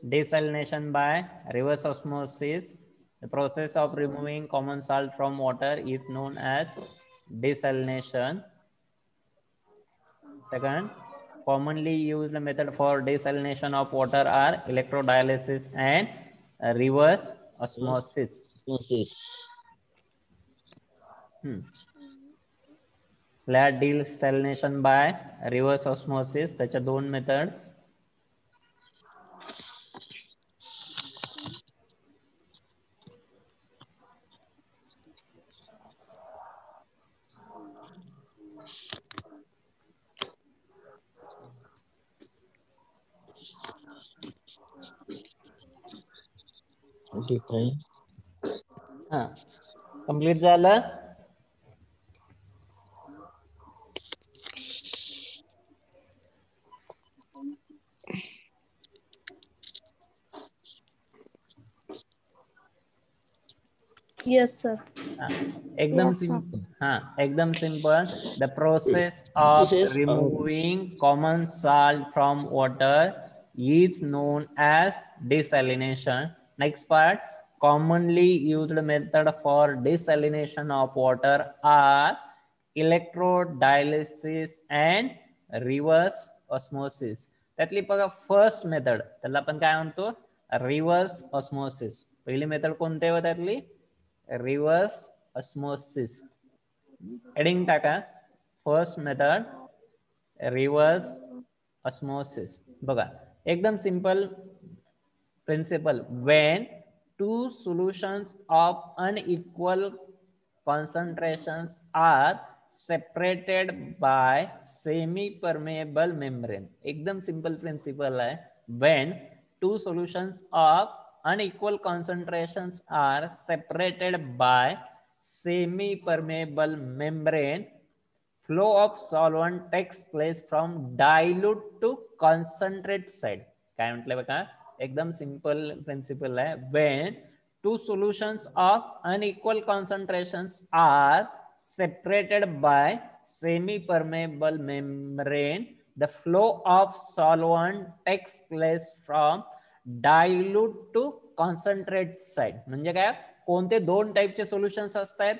Desalination by reverse osmosis. The process of removing common salt from water is known as desalination. Second, commonly used method for desalination of water are electrodialysis and reverse osmosis. Flat desalination by reverse osmosis. त्याच्या दोन methods. Complete झालं. Yes, sir. एकदम simple. एकदम simple. The process of removing common salt from water is known as desalination. Next part, commonly used method for desalination of water are electrodialysis and reverse osmosis. त्यातली बघा first method, त्याला आपण काय म्हणतो, reverse osmosis. पहिली method कोणती आहे त्यातली? Reverse osmosis. हेडिंग टाका. First method reverse osmosis. बघा एकदम simple principle. When two solutions of unequal concentrations are separated by semi-permeable membrane. एकदम सिंपल प्रिंसिपल है. When two solutions of unequal concentrations are separated by semi-permeable membrane, flow of solvent takes place from dilute to concentrate side. काय म्हटलं बघा, एकदम simple principle है. When two solutions of unequal concentrations are separated by semi-permeable membrane, the flow of solvent takes place from dilute to concentrate side. म्हणजे काय, कोणते दोन टाइपचे सोल्युशन्स असतात?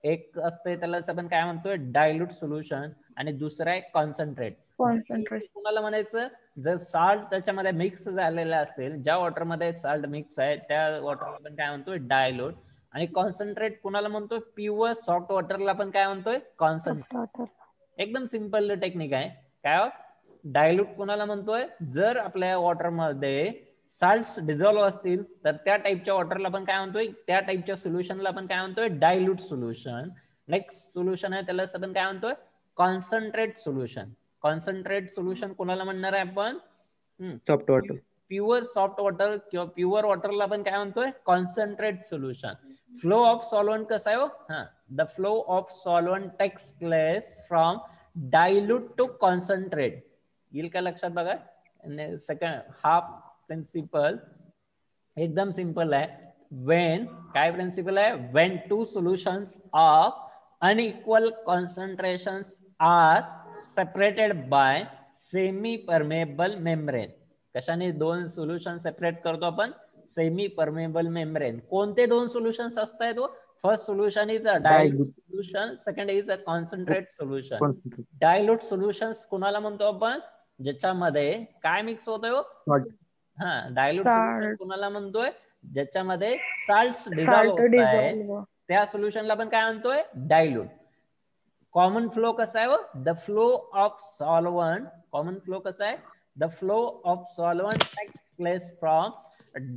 एक असते त्याला आपण काय म्हणतोय, डायल्यूट सोल्युशन, आणि दुसरा आहे कॉन्सन्ट्रेट. कोणाला म्हणायचं, जर साल्ट त्याच्यामध्ये मिक्स झालेला असेल, ज्या वॉटर मध्ये साल्ट मिक्स आहे त्या वॉटरला आपण काय म्हणतोय, डायल्यूट. आणि कॉन्सन्ट्रेट कुणाला म्हणतोय, प्युअर सॉफ्ट वॉटरला आपण काय म्हणतोय, कॉन्सन्ट्रेट. एकदम सिंपल टेक्निक आहे. काय डायल्यूट कुणाला म्हणतोय, जर आपल्या वॉटरमध्ये साल्ट्स डिझॉल्व्ह असतील तर त्या टाइपच्या वॉटरला आपण काय म्हणतोय, त्या टाइपच्या सोल्युशनला आपण काय म्हणतोय, डायल्यूट सोल्युशन. नेक्स्ट सोल्युशन आहे त्याला आपण काय म्हणतोय, कॉन्सन्ट्रेट सोल्युशन. कॉन्सन्ट्रेट सोल्युशन कोणाला म्हणणार आहे आपण, soft water. Pure soft water किंवा प्युअर वॉटरला आपण काय म्हणतोय, concentrate solution. Flow of solvent कसं आहे हो, the flow of solvent takes place from dilute to concentrate. येईल का लक्षात बघा. सेकंड हाफ प्रिन्सिपल एकदम सिंपल आहे. व्हेन काय प्रिन्सिपल आहे, when two solutions of unequal concentrations are separated by semi permeable membrane. कशाने दोन सोल्युशन सेपरेट करतो आपण, सेमी परमेबल मेम्ब्रेन. कोणते दोन सोल्युशन्स असतात? First solution is a dilute solution, second is a concentrate solution. Dilute solutions कोणाला म्हणतो आपण, ज्याच्यामध्ये काय मिक्स होतोय, डायल्यूट सोल्युशन कोणाला म्हणतोय, ज्याच्यामध्ये साल्ट्स डिझॉल्व्ह होत आहे त्या सोल्युशनला आपण काय म्हणतोय, डायल्यूट. कॉमन फ्लो कसा आहे, the flow of solvent. Common flow कसा आहे, the flow of solvent takes place from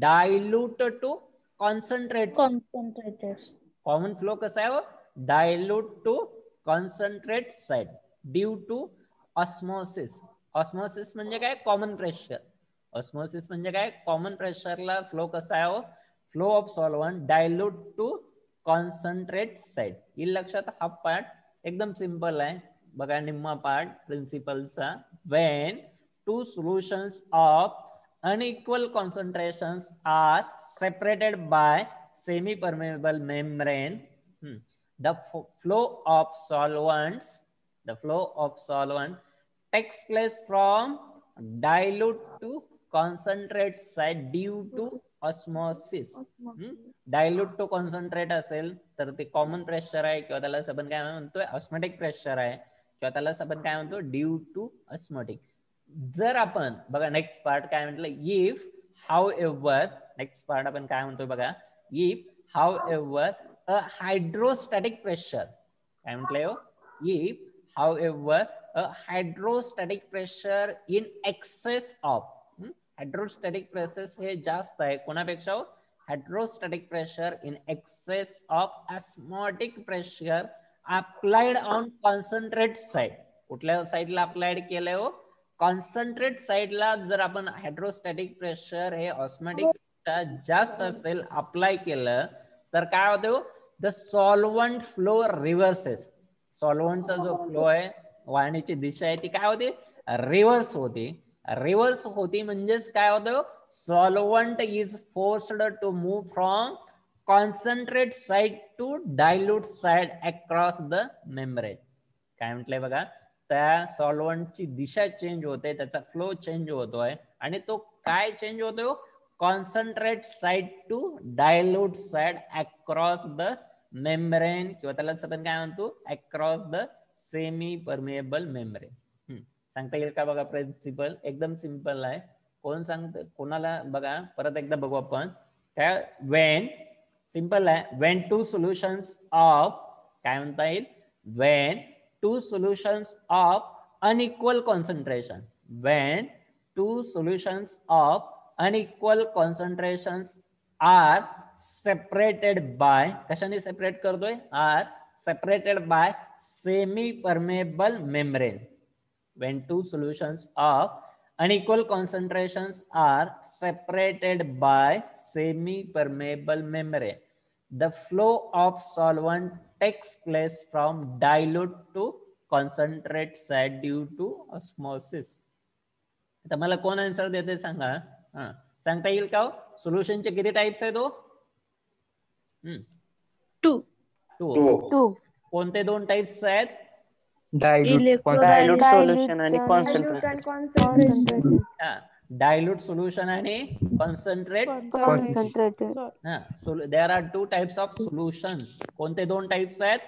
dilute to concentrate. Common flow कसा आहे, dilute to concentrate side due to osmosis. Osmosis म्हणजे काय, कॉमन प्रेशर. ऑस्मोसिस म्हणजे काय, कॉमन प्रेशरला फ्लो कसा आहे, flow of solvent dilute to concentrate side. येईल लक्षात. हा पार्ट एकदम सिंपल आहे. बघा निम्मा पार्ट प्रिन्सिपलचा. When two solutions of unequal concentrations are separated by semi-permeable membrane, the flow of solvent takes place from dilute to concentrate side due to osmosis. Dilute to concentrate असेल तर ते common pressure आहे किंवा त्याला आपण काय म्हणतोय ऑस्मोटिक प्रेशर आहे किंवा त्याला आपण काय म्हणतो ड्यू टू ऑस्मोटिक. जर आपण बघा नेक्स्ट पार्ट काय म्हटलं, if how ever, next part आपण काय म्हणतोय बघा, if how ever a hydrostatic pressure, काय म्हटलंय हो, if how ever a hydrostatic pressure in excess of, hydrostatic pressure हे जास्त आहे कोणापेक्षा हो, hydrostatic pressure in excess of osmotic pressure applied on concentrate side. कुठल्या साइडला अप्लाइड केलंय हो, कॉन्सन्ट्रेट साइडला जर आपण हायड्रोस्टॅटिक प्रेशर हे ऑस्मोटिक जास्त असेल अप्लाय केलं तर काय होतं, द सॉल्वंट फ्लो रिव्हर्सेस. सॉल्वंटचा जो फ्लो आहे, वाहण्याची दिशा आहे ती काय होते, रिव्हर्स होते. रिव्हर्स होती म्हणजेच काय होतं, solvent is forced to move from concentrate side to dilute side across the membrane. काय म्हटलंय बघा, त्या सॉल्वंटची दिशा चेंज होते, त्याचा फ्लो चेंज होतोय आणि तो काय चेंज होतोय, concentrate side to dilute side across the membrane किंवा त्याला आपण काय म्हणतो across the semi permeable membrane. सांगता येईल का बघा, प्रिन्सिपल एकदम सिंपल आहे. कोण सांगत, कोणाला बघा परत एकदा बघू आपण. काय वेन, सिंपल आहे, वेन टू सोल्युशन्स ऑफ, काय म्हणता येईल, Wien two solutions of unequal concentration, when two solutions of unequal concentrations are separated by, कशाने सेपरेट करतोय, are separated by semi permeable membrane. When two solutions of unequal concentrations are separated by semi permeable membrane, the flow of solvent takes place from dilute to concentrate side due to osmosis. आता मला कोण answer देते सांगा, सांगता येईल का, सोल्युशनचे किती types आहेत तो, टू. कोणते दोन टाइप्स आहेत, डायल्यूट सोल्युशन आणि कॉन्सन्ट्रेटेड. डायल्यूट सोल्युशन आणि concentrate. There are two types of solutions. कोणते दोन टाइप्स आहेत,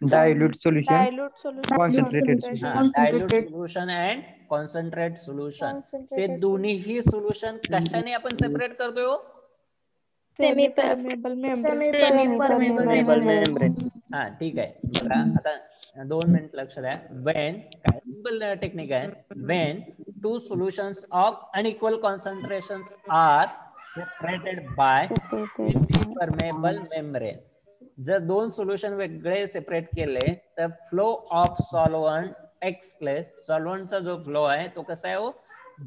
dilute solution, concentrated. Dilute solution and concentrate solution. ते दोन्हीही सोल्युशन कशाने आपण सेपरेट करतोय, सेमी परमेबल मेम्ब्रेन. हा ठीक आहे. बघा आता 2 मिनिट लक्ष द्या. वेन, काय सिंपल टेक्निक आहे, when two solutions of unequal concentrations are separated by semi permeable membrane. जर दोन सोल्युशन वेगळे सेपरेट केले तर flow of solvent takes place. सॉल्वंटचा जो फ्लो आहे तो कसा आहे,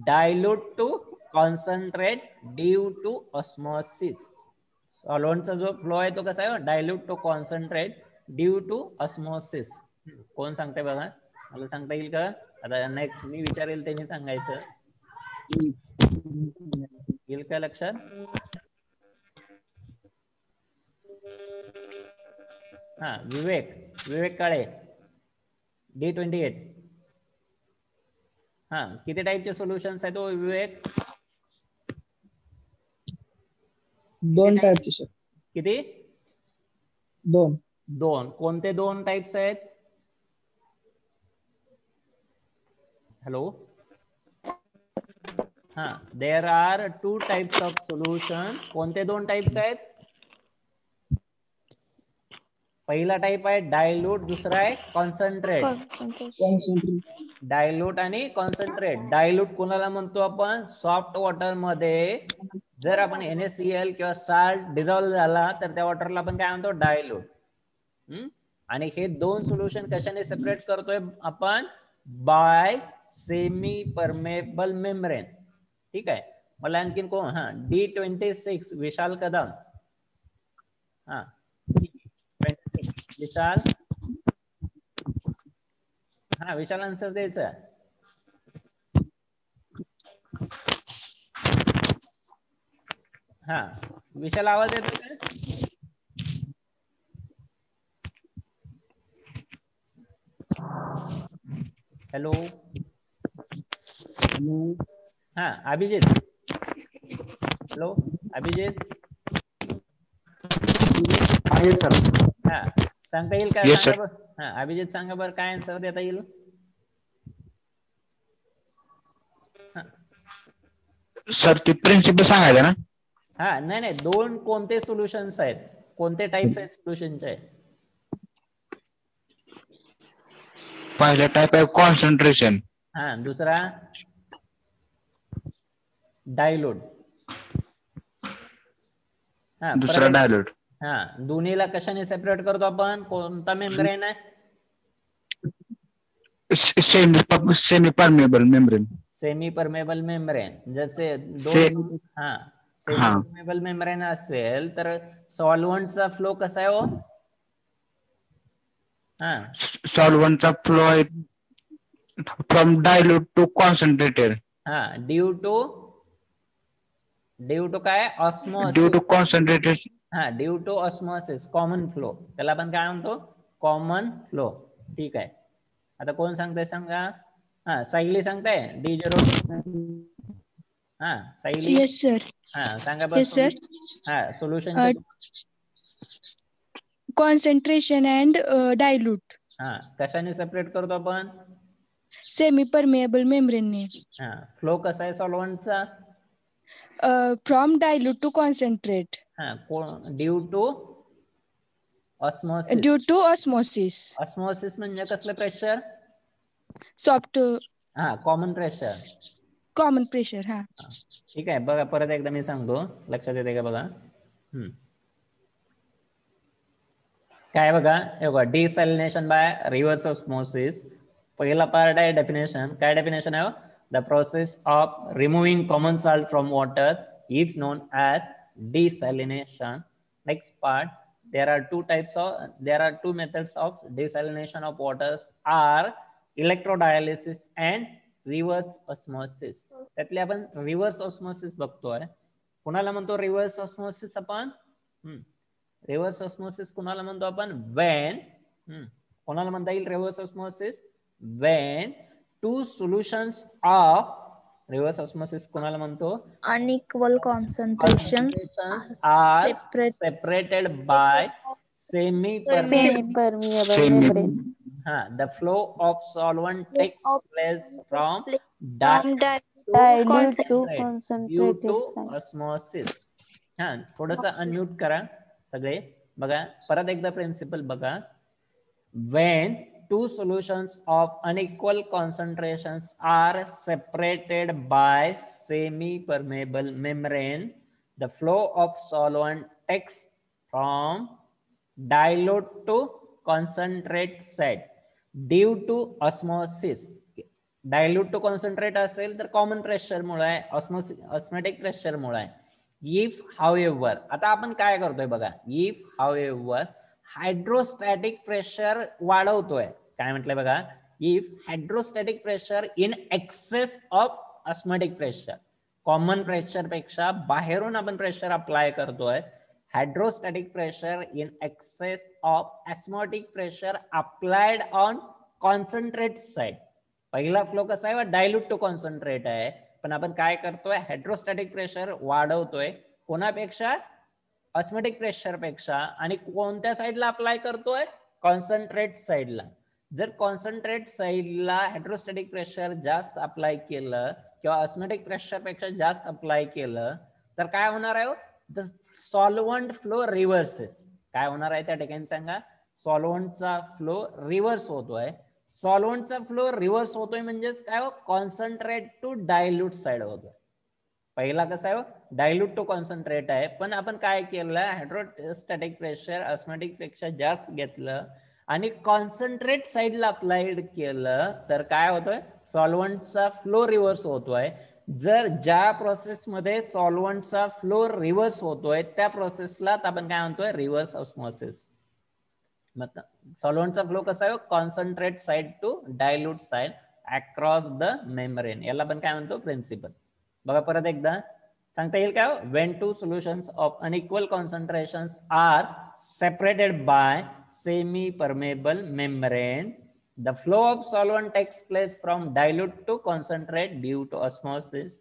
dilute to concentrate due to osmosis. सॉल्वंटचा जो फ्लो आहे तो कसा आहे, dilute to concentrate due to osmosis. कोण सांगते बघा, मला सांगता येईल का, आता नेक्स्ट मी विचारेल त्यांनी सांगायचं, येईल का लक्षात. हा विवेक काळे D28. हा किती टाइपचे सोल्युशन्स आहेत, विवेक, 2 टाइपचे. किती, 2. कोणते 2 टाइप्स आहेत, हॅलो, हा there are 2 types of solution. कोणते 2 टाइप्स आहेत, पहिला टाइप आहे डायल्यूट, दुसरा आहे कॉन्सन्ट्रेट. डायल्यूट आणि कॉन्सन्ट्रेट. डायल्यूट कोणाला म्हणतो आपण, सॉफ्ट वॉटर मध्ये जर आपण NaCl किंवा साल्ट डिझॉल्व्ह झाला तर त्या वॉटरला आपण काय म्हणतो, डायल्यूट. आणि हे 2 सोल्युशन कशाने सेपरेट करतोय आपण, बाय सेमी परमेबल मेम्ब्रेन. ठीक आहे. मला आणखीन कोण, हा D26 विशाल कदम. हा विशाल, हा विशाल आन्सर द्यायचं. हा विशाल आवाज येतो का, हॅलो. हा अभिजित, हॅलो अभिजित, हा सांगता येईल का? Yes, सांगा sir. बरं. हा अभिजित सांगा बरं काय आन्सर देता येईल? हा सर ती प्रिन्सिपल सांगायचं ना. हा नाही नाही, दोन कोणते सोल्युशन्स आहेत, कोणते टाइप्स आहेत सोल्युशनचे? पहिला टाइप आहे कॉन्सन्ट्रेशन. हा दुसरा डायल्यूट. हा दुसरा परत डायल्यूट. हा दोन्हीला कशाने सेपरेट करतो आपण? कोणता मेम्ब्रेन आहे? Semi permeable membrane. Semi permeable membrane. जसे से दोन हा सेमी हा परमेबल मेम्ब्रेन असेल तर सॉल्व्हंटचा फ्लो कसा आहे हो? हा सॉल्व्हंटचा फ्लो आहे फ्रॉम डायल्यूट टू कॉन्सन्ट्रेटेड. हा ड्यू टू काय? Due osmosis. To concentrated. हा due to osmosis, common flow, त्याला आपण काय म्हणतो? Common flow. ठीक आहे, आता कोण सांगताय सांगा? हा सायली सांगताय D0. हा सायली. Yes sir. हा सांगा बरं. Yes sir. हा सोल्युशन. Concentration and dilute. हा कशाने सेपरेट करतो आपण? सेमी परमेएबल मेम्ब्रेनने. हा फ्लो कसा आहे सॉल्व्हंटचा? From dilute to concentrate. हा due to osmosis. Due to osmosis. Osmosis म्हणजे कसलं प्रेशर? सॉफ्ट. हा कॉमन प्रेशर. Common pressure. हा ठीक आहे, बघा परत एकदा मी सांगतो, लक्षात येते का बघा. काय बघा, हे बघा डिसॅलिनेशन बाय रिव्हर्स ऑस्मोसिस. पहिला पार्ट आहे डेफिनेशन. काय डेफिनेशन आहे? The process of removing common salt from water is non as desalination. Next part, there are two methods of desalination of waters are electrodialysis and reverse osmosis. त्यातले आपण reverse osmosis बघतोय. कुणाला म्हणतो reverse osmosis आपण? Reverse osmosis कुणाला म्हणतो आपण? When कोणाला म्हणता येईल reverse osmosis? When two solutions of reverse osmosis कोणाला म्हणतो? unequal concentrations are separated by semi semi-permeable membrane. The flow of solvent takes place from Dilute to due to concentrated. osmosis. थोडंसं unmute करा सगळे. बघा परत एकदा प्रिन्सिपल बघा. when two solutions of unequal concentrations are separated by semi-permeable membrane, the flow of solvent takes from dilute to concentrate side due to osmosis. Dilute to concentrate असेल तर common pressure मुळे आहे, ऑस्मोटिक प्रेशर मुळे आहे. If however, आता आपण काय करतोय बघा, इफ हाउएव्हर हायड्रोस्टॅटिक प्रेशर वाढवतोय. काय म्हटलंय बघा, if hydrostatic pressure in excess of osmotic pressure, common pressure पेक्षा बाहेरून आपण प्रेशर अप्लाय करतोय. Hydrostatic pressure in excess of osmotic pressure applied on concentrate side. पहिला फ्लो कसा आहे? डायल्यूट टू कॉन्सन्ट्रेट आहे. पण आपण काय करतोय? हायड्रोस्टॅटिक प्रेशर वाढवतोय. कोणापेक्षा? ऑस्मोटिक प्रेशर पेक्षा. आणि कोणत्या साईडला अप्लाय करतोय? कॉन्सन्ट्रेट साईडला. जर कॉन्सन्ट्रेट साईडला हायड्रोस्टॅटिक प्रेशर जास्त अप्लाय केलं किंवा ऑस्मोटिक प्रेशर पेक्षा जास्त अप्लाय केलं तर काय होणार आहे? The solvent flow reverses. काय होणार आहे त्या ठिकाणी सांगा? सॉल्व्हंटचा फ्लो रिव्हर्स होतोय. सॉल्व्हंटचा फ्लो रिव्हर्स होतोय म्हणजेच काय? कॉन्सन्ट्रेट टू डायल्यूट साइड होतोय. पहिला कसा आहे? डायल्यूट टू कॉन्सन्ट्रेट आहे. पण आपण काय केलं? हायड्रोस्टॅटिक प्रेशर ऑस्मोटिक पेक्षा जास्त घेतलं आणि कॉन्सन्ट्रेट साइडला अप्लाइड केलं तर काय होतोय? सॉल्व्हंटचा फ्लो रिव्हर्स होतोय. जर ज्या प्रोसेसमध्ये सॉल्व्हंटचा फ्लो रिव्हर्स होतोय त्या प्रोसेसला आपण काय म्हणतोय? Reverse osmosis. सॉल्व्हंटचा फ्लो कसा आहे? Concentrate side to dilute side across the membrane. याला आपण काय म्हणतो? प्रिन्सिपल. बघा परत एकदा सांगता येईल का? When two solutions of unequal concentrations are separated by semi permeable membrane, the flow of solvent takes place from dilute to concentrate due to osmosis.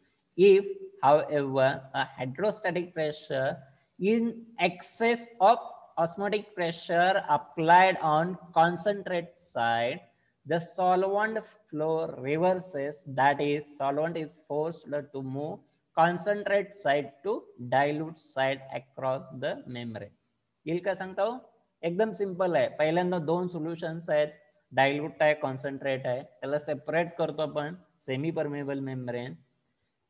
if however a hydrostatic pressure in excess of osmotic pressure applied on concentrate side, the solvent flow reverses, that is solvent is forced to move concentrate side to dilute side across the membrane. येईल का सांगता हो? एकदम simple आहे. पहिल्यांदा दोन solutions आहेत, dilute आहे, कॉन्सन्ट्रेट आहे, त्याला सेपरेट करतो आपण सेमी परमेबल मेम्ब्रेन.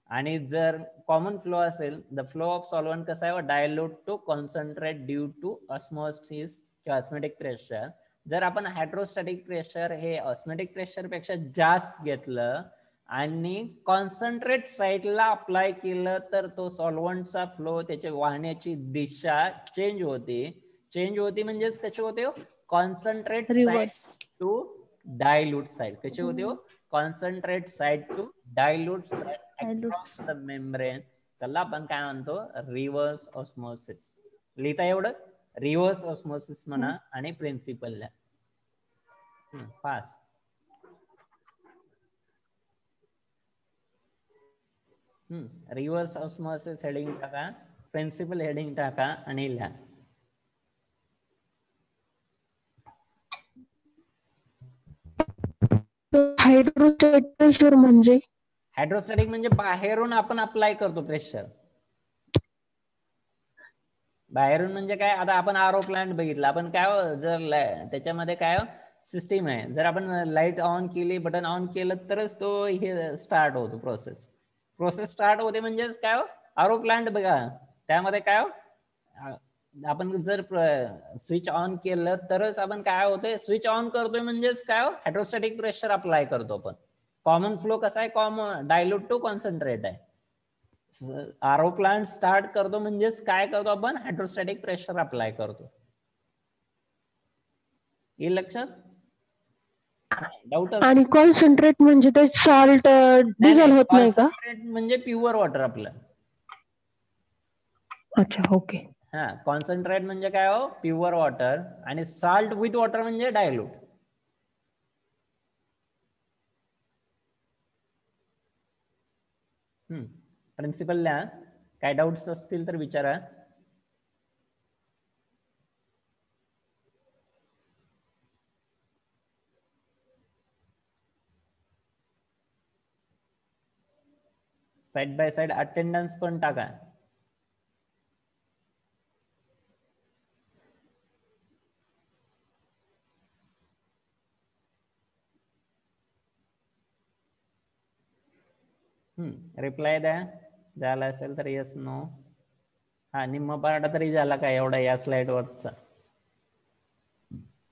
आणि जर कॉमन फ्लो असेल, द फ्लो ऑफ सॉल्वंट कसा आहे, dilute to concentrate due to osmosis किंवा ऑस्मोटिक प्रेशर. जर आपण हायड्रोस्टॅटिक प्रेशर हे ऑस्मोटिक प्रेशर पेक्षा जास्त घेतलं आणि कॉन्सन्ट्रेट साईडला अप्लाय केलं तर तो सॉल्वंटचा फ्लो, त्याची वाहण्याची दिशा चेंज होती म्हणजेच कशी होते, concentrate side to dilute side. कशी होते हो, concentrate side to dilute side across the membrane. त्याला आपण काय म्हणतो, रिव्हर्स ऑस्मोसिस. लिहिता एवढं, रिव्हर्स ऑस्मोसिस म्हणा आणि principle first. Reverse osmosis heading टाका, प्रिन्सिपल हेडिंग टाका आणि लिहा. हायड्रोस्टॅटिक प्रेशर म्हणजे, हायड्रोस्टॅटिक म्हणजे बाहेरून आपण अप्लाय करतो प्रेशर. बाहेरून म्हणजे काय, आता आपण आरओ प्लांट बघितला, आपण काय जर त्याच्यामध्ये काय सिस्टीम आहे, जर आपण लाईट ऑन केली, बटन ऑन केलं तरच तो हे स्टार्ट होतो, प्रोसेस स्टार्ट होते. म्हणजेच काय, आरओ प्लांट बघा, त्यामध्ये काय आपण जर स्विच ऑन केलं तरच आपण काय होते, स्विच ऑन करतोय म्हणजेच काय, हायड्रोस्टॅटिक प्रेशर अप्लाय करतो आपण. कॉमन फ्लो कसा आहे, कॉमन डायल्यूट टू कॉन्सन्ट्रेट आहे. आरओ प्लांट स्टार्ट करतो म्हणजेच काय करतो आपण, हायड्रोस्टॅटिक प्रेशर अप्लाय करतो. हे लक्षात. डाऊट. आणि कॉन्सन्ट्रेट म्हणजे ते सॉल्ट डिझॉल्व होत नाही का? कॉन्सन्ट्रेट म्हणजे प्युअर वॉटर आपलं. अच्छा, ओके. हा, कॉन्सन्ट्रेट म्हणजे काय हो, प्युअर वॉटर. आणि साल्ट विथ वॉटर म्हणजे डायल्यूट. प्रिन्सिपलला काय डाऊट्स असतील तर विचारा. साइड बाय साइड अटेंडन्स पण टाका. रिप्लाय द्या, झाला असेल तर येस नो. हा, निम्मा पार्ट तरी झाला का एवढा या स्लाइड वरचा?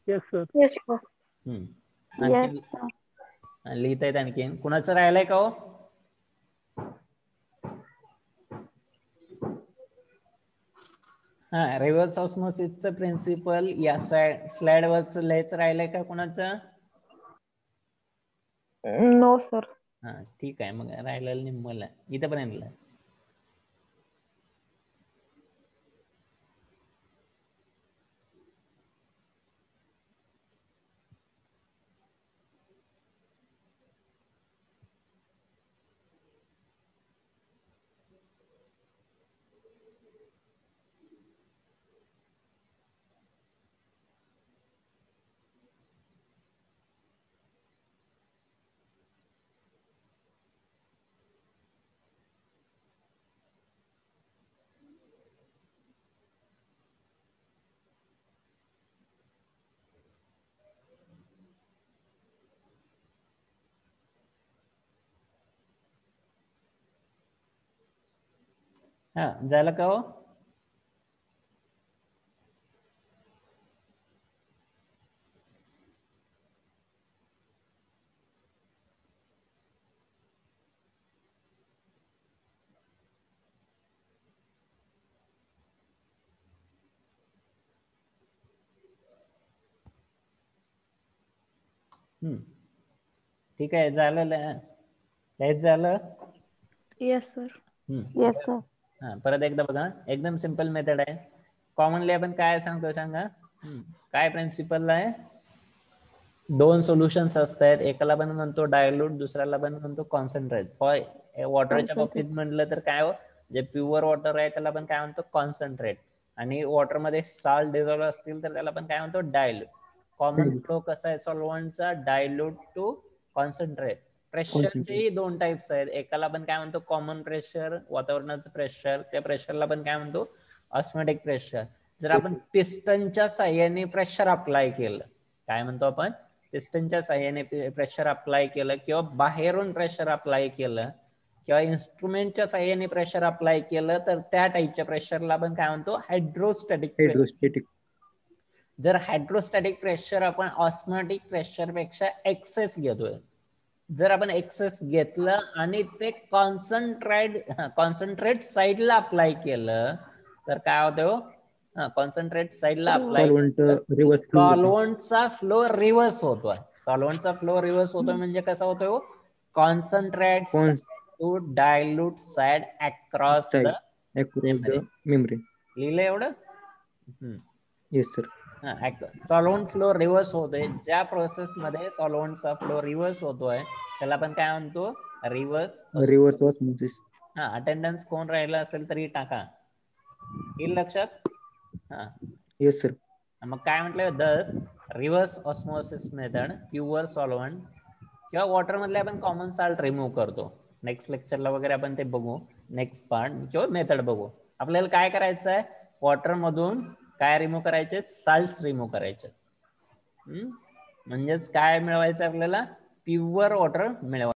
Yes sir. लिहिता येत आणखीन कुणाचं राहिलंय का हो? हा, रिव्हर्स ऑस्मोसिसचं प्रिन्सिपल या स्लाइड वरच लिहायचं राहिलंय का कुणाचं? No sir. हा, ठीक आहे, मग राहिलेलं निम्मल आहे इथपर्यंत. हा, झालं का हो? ठीक आहे, झालं लिहायचं झालं? Yes sir. Yes sir. हा, परत एकदा बघा, एकदम सिंपल मेथड आहे. कॉमनली आपण काय सांगतो सांगा, काय प्रिन्सिपल आहे, दोन सोल्युशन्स असतात, एकाला पण म्हणतो डायल्यूट, दुसऱ्याला पण म्हणतो कॉन्सन्ट्रेट. फॉर वॉटरच्या बाबतीत म्हटलं तर काय हो, जे प्युअर वॉटर आहे त्याला आपण काय म्हणतो कॉन्सन्ट्रेट, आणि वॉटर मध्ये साल्ट डिझॉल्व असतील तर त्याला आपण काय म्हणतो डायल्यूट. कॉमन फ्लो कसा आहे सॉल्व्हंटचा, डायल्यूट टू कॉन्सन्ट्रेट. प्रेशरचे दोन टाइप्स आहेत, एकाला आपण काय म्हणतो कॉमन प्रेशर, वातावरणाचं प्रेशर, त्या प्रेशरला आपण काय म्हणतो ऑस्मोटिक प्रेशर. जर आपण पिस्टनच्या साह्याने प्रेशर अप्लाय केलं, काय म्हणतो आपण पिस्टनच्या साह्याने प्रेशर अप्लाय केलं, किंवा बाहेरून प्रेशर अप्लाय केलं, किंवा इन्स्ट्रुमेंटच्या साह्याने प्रेशर अप्लाय केलं, तर त्या टाईपच्या प्रेशरला आपण काय म्हणतो हायड्रोस्टॅटिक. जर हायड्रोस्टॅटिक प्रेशर आपण ऑस्मोटिक प्रेशर पेक्षा एक्सेस घेतोय, जर आपण एक्सेस घेतलं आणि ते कॉन्सन्ट्रेट साईडला अप्लाय केलं तर काय होतं, कॉन्सन्ट्रेट साईडला अप्लाय सॉल्व्हंटचा फ्लो रिव्हर्स होतोय. सॉल्व्हंटचा फ्लो रिव्हर्स होतोय म्हणजे कसा होतोय, concentrate to dilute side across the membrane. लिहिलं एवढं? Yes sir. Solvent flow reverse होतोय, ज्या प्रोसेस मध्ये सॉल्व्हंटचा फ्लो रिव्हर्स होतोय त्याला आपण काय म्हणतो रिव्हर्स ऑस्मोसिस. अटेंडन्स कोण राहिला असेल तरी टाका, येईल लक्षात. Yes sir. मग काय म्हटलं, दस reverse osmosis method pure solvent किंवा वॉटर मधले आपण कॉमन साल्ट रिमूव्ह करतो. नेक्स्ट लेक्चरला वगैरे आपण ते बघू, नेक्स्ट पार्ट किंवा मेथड बघू. आपल्याला काय करायचं आहे, वॉटर मधून काय रिमूव्ह करायचे, साल्ट्स रिमूव्ह करायचे. म्हणजेच काय मिळवायचं आपल्याला, प्युअर वॉटर मिळवायचं.